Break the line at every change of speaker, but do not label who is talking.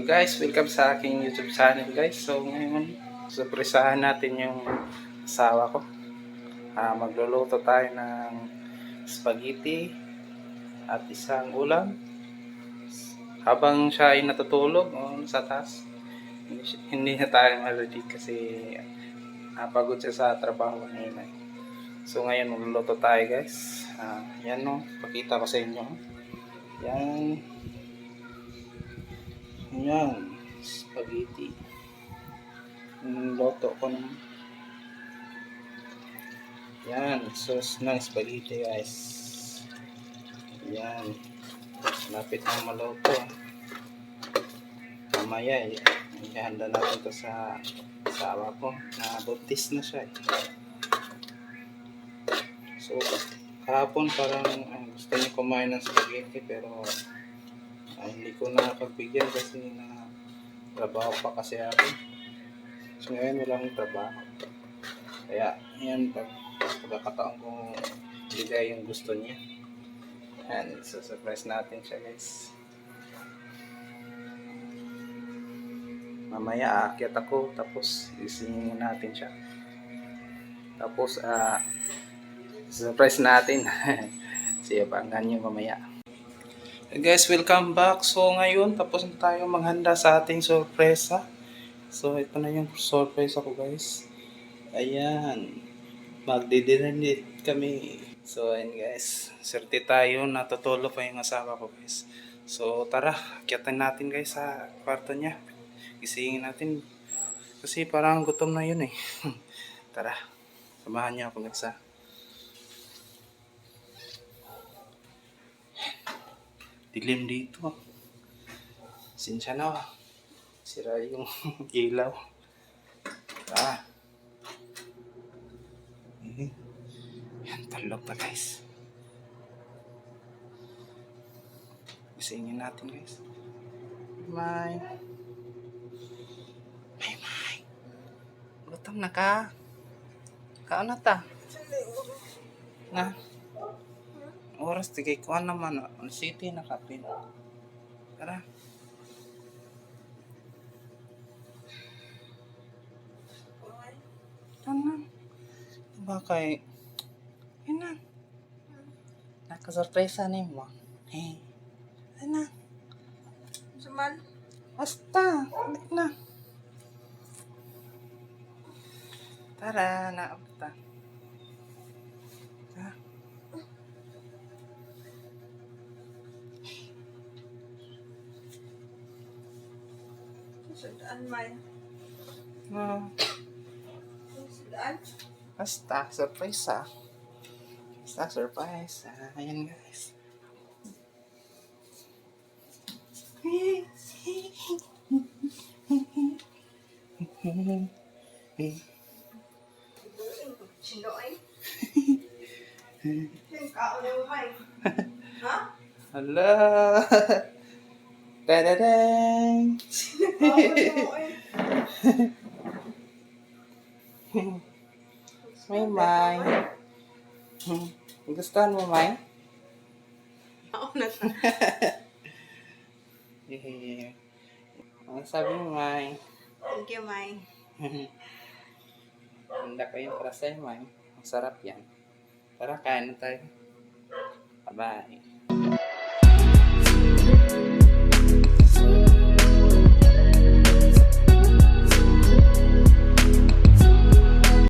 Guys, welcome sa aking YouTube channel guys. So ngayon, surpresahan natin yung asawa ko. Magluluto tayo ng spaghetti at isang ulam. Habang siya ay natutulog sa taas, hindi na tayo marinig kasi pagod siya sa trabaho kanina. So ngayon, magluluto tayo guys. Yan no, pakita ko sa inyo. Yan. Yan, spaghetti. Loto ko ng yan, sauce ng spaghetti guys. Yan, lapit na maluto. Mamaya ihanda natin ito sa asawa ko na buntis na siya. So kahapon parang gusto niya kumain ng spaghetti pero hindi ko nakapagbigyan kasi na trabaho pa kasi ako. So ngayon walang trabaho. Kaya yan, pagkakataon ko bigay yung gusto niya. Yan, so surprise natin siya guys. Mamaya aakyat ako tapos isingin natin siya. Tapos surprise natin. Siya abangan niyo mamaya. Hey guys, welcome back. So ngayon tapos na tayo maghanda sa ating sorpresa. So ito na yung sorpresa ko guys. Ayan, magdi-dinner kami. So ayan guys, swerte tayo, natutulog pa yung asawa ko guys. So tara, akyatan natin guys sa kwarto niya. Gisingin natin kasi parang gutom na yun eh. Tara, samahan niyo ako guys ha. Dilim dito. Sinsya na. Sira yung ilaw. Yan, talog pa guys. Gisingin natin guys. May. Gutom na ka. Kaon na ta. Na. Oras tigay ko naman. On city na kapin. Tara. Ano? Bakay? Yan na. Nakasurpresa ni mo. Hey. Ano?
Suman?
Basta. Balik na. Tara, naabta. Ha?
Sudaan, May. Sudaan?
Basta, surprise ah. Basta, surprise. Ayan guys.
Sino ay? Yung kaon mo, May. Ha?
Hala! Tadadang!
Kaon mo, ay.
May. Gustuhan mo, May?
Kaon na ta.
Ang sabi mo, May?
Thank you, May.
Handa ko yung para sa'yo, May. Ang sarap yan. Tara, kain na tayo. Bye-bye.